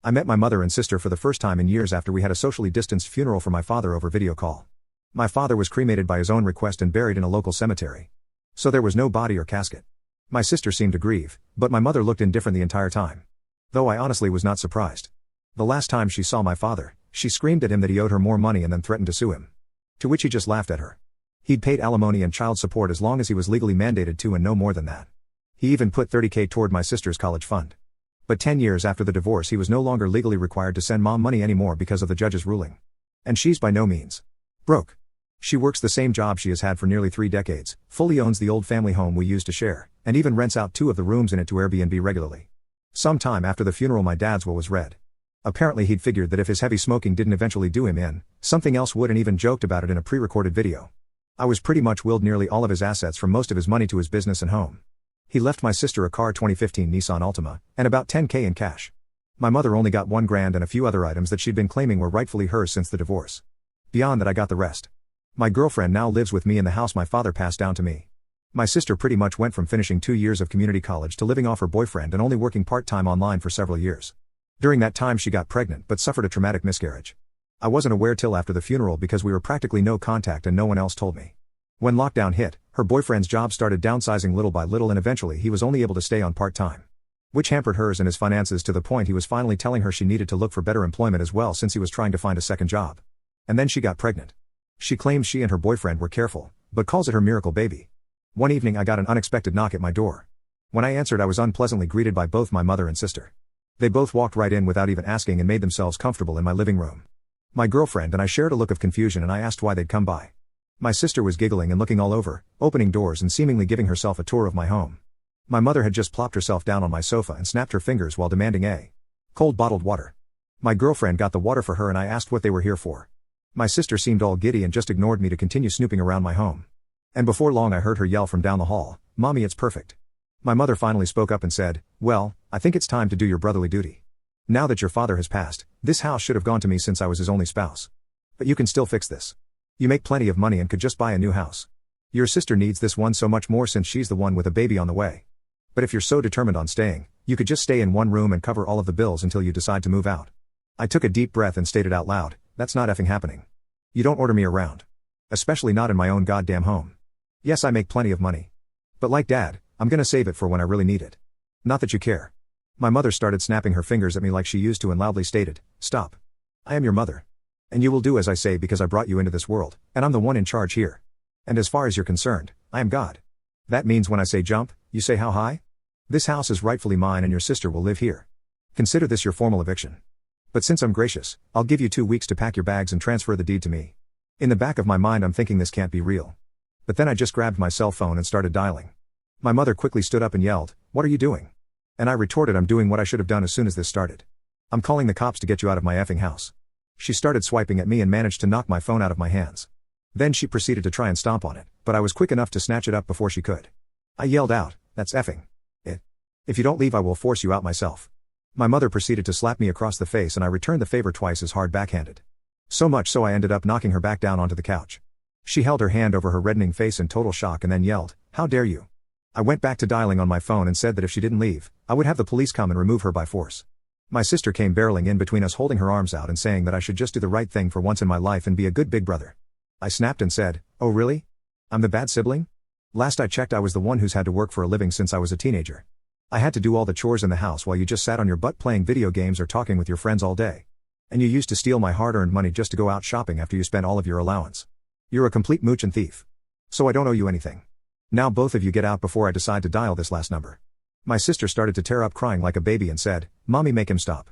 I met my mother and sister for the first time in years after we had a socially distanced funeral for my father over video call. My father was cremated by his own request and buried in a local cemetery. So there was no body or casket. My sister seemed to grieve, but my mother looked indifferent the entire time. Though I honestly was not surprised. The last time she saw my father, she screamed at him that he owed her more money and then threatened to sue him. To which he just laughed at her. He'd paid alimony and child support as long as he was legally mandated to and no more than that. He even put $30,000 toward my sister's college fund. But 10 years after the divorce he was no longer legally required to send mom money anymore because of the judge's ruling. And she's by no means broke. She works the same job she has had for nearly 3 decades, fully owns the old family home we used to share, and even rents out 2 of the rooms in it to Airbnb regularly. Some time after the funeral my dad's will was read. Apparently he'd figured that if his heavy smoking didn't eventually do him in, something else would, and even joked about it in a pre-recorded video. I was pretty much willed nearly all of his assets from most of his money to his business and home. He left my sister a car 2015 Nissan Altima, and about $10,000 in cash. My mother only got $1,000 and a few other items that she'd been claiming were rightfully hers since the divorce. Beyond that I got the rest. My girlfriend now lives with me in the house my father passed down to me. My sister pretty much went from finishing 2 years of community college to living off her boyfriend and only working part-time online for several years. During that time she got pregnant but suffered a traumatic miscarriage. I wasn't aware till after the funeral because we were practically no contact and no one else told me. When lockdown hit, her boyfriend's job started downsizing little by little and eventually he was only able to stay on part-time. Which hampered hers and his finances to the point he was finally telling her she needed to look for better employment as well since he was trying to find a second job. And then she got pregnant. She claims she and her boyfriend were careful, but calls it her miracle baby. One evening I got an unexpected knock at my door. When I answered I was unpleasantly greeted by both my mother and sister. They both walked right in without even asking and made themselves comfortable in my living room. My girlfriend and I shared a look of confusion and I asked why they'd come by. My sister was giggling and looking all over, opening doors and seemingly giving herself a tour of my home. My mother had just plopped herself down on my sofa and snapped her fingers while demanding a cold bottled water. My girlfriend got the water for her and I asked what they were here for. My sister seemed all giddy and just ignored me to continue snooping around my home. And before long I heard her yell from down the hall, "Mommy, it's perfect." My mother finally spoke up and said, "Well, I think it's time to do your brotherly duty. Now that your father has passed, this house should have gone to me since I was his only spouse. But you can still fix this. You make plenty of money and could just buy a new house. Your sister needs this one so much more since she's the one with a baby on the way. But if you're so determined on staying, you could just stay in one room and cover all of the bills until you decide to move out." I took a deep breath and stated out loud, "That's not effing happening. You don't order me around. Especially not in my own goddamn home. Yes, I make plenty of money. But like Dad, I'm gonna save it for when I really need it. Not that you care." My mother started snapping her fingers at me like she used to and loudly stated, "Stop. I am your mother. And you will do as I say because I brought you into this world, and I'm the one in charge here. And as far as you're concerned, I am God. That means when I say jump, you say how high? This house is rightfully mine and your sister will live here. Consider this your formal eviction. But since I'm gracious, I'll give you 2 weeks to pack your bags and transfer the deed to me." In the back of my mind I'm thinking this can't be real. But then I just grabbed my cell phone and started dialing. My mother quickly stood up and yelled, "What are you doing?" And I retorted, "I'm doing what I should have done as soon as this started. I'm calling the cops to get you out of my effing house." She started swiping at me and managed to knock my phone out of my hands. Then she proceeded to try and stomp on it, but I was quick enough to snatch it up before she could. I yelled out, "That's effing it. If you don't leave I will force you out myself." My mother proceeded to slap me across the face and I returned the favor twice as hard backhanded. So much so I ended up knocking her back down onto the couch. She held her hand over her reddening face in total shock and then yelled, "How dare you!" I went back to dialing on my phone and said that if she didn't leave, I would have the police come and remove her by force. My sister came barreling in between us holding her arms out and saying that I should just do the right thing for once in my life and be a good big brother. I snapped and said, "Oh really? I'm the bad sibling? Last I checked I was the one who's had to work for a living since I was a teenager. I had to do all the chores in the house while you just sat on your butt playing video games or talking with your friends all day. And you used to steal my hard-earned money just to go out shopping after you spent all of your allowance. You're a complete mooch and thief. So I don't owe you anything. Now both of you get out before I decide to dial this last number." My sister started to tear up crying like a baby and said, "Mommy, make him stop."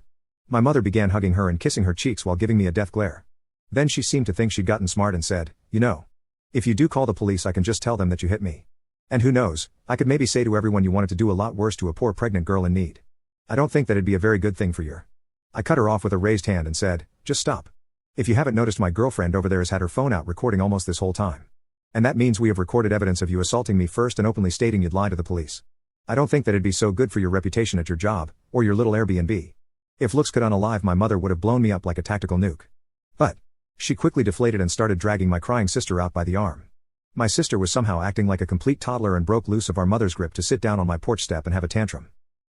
My mother began hugging her and kissing her cheeks while giving me a death glare. Then she seemed to think she'd gotten smart and said, "You know, if you do call the police I can just tell them that you hit me. And who knows, I could maybe say to everyone you wanted to do a lot worse to a poor pregnant girl in need. I don't think that'd be a very good thing for your—" I cut her off with a raised hand and said, "Just stop. If you haven't noticed my girlfriend over there has had her phone out recording almost this whole time. And that means we have recorded evidence of you assaulting me first and openly stating you'd lie to the police. I don't think that'd be so good for your reputation at your job, or your little Airbnb. If looks could unalive my mother would have blown me up like a tactical nuke. But—" She quickly deflated and started dragging my crying sister out by the arm. My sister was somehow acting like a complete toddler and broke loose of our mother's grip to sit down on my porch step and have a tantrum.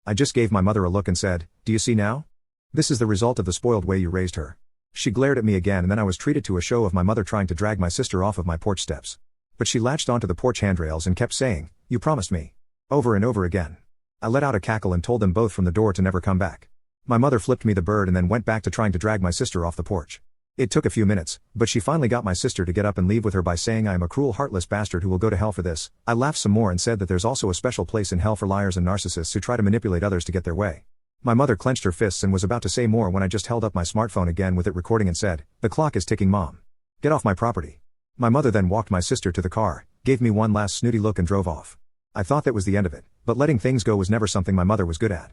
I just gave my mother a look and said, "Do you see now? This is the result of the spoiled way you raised her. She glared at me again, and then I was treated to a show of my mother trying to drag my sister off of my porch steps. But she latched onto the porch handrails and kept saying, "You promised me." Over and over again. I let out a cackle and told them both from the door to never come back. My mother flipped me the bird and then went back to trying to drag my sister off the porch. It took a few minutes, but she finally got my sister to get up and leave with her by saying I am a cruel, heartless bastard who will go to hell for this. I laughed some more and said that there's also a special place in hell for liars and narcissists who try to manipulate others to get their way. My mother clenched her fists and was about to say more when I just held up my smartphone again with it recording and said, "The clock is ticking, Mom. Get off my property." My mother then walked my sister to the car, gave me one last snooty look and drove off. I thought that was the end of it, but letting things go was never something my mother was good at.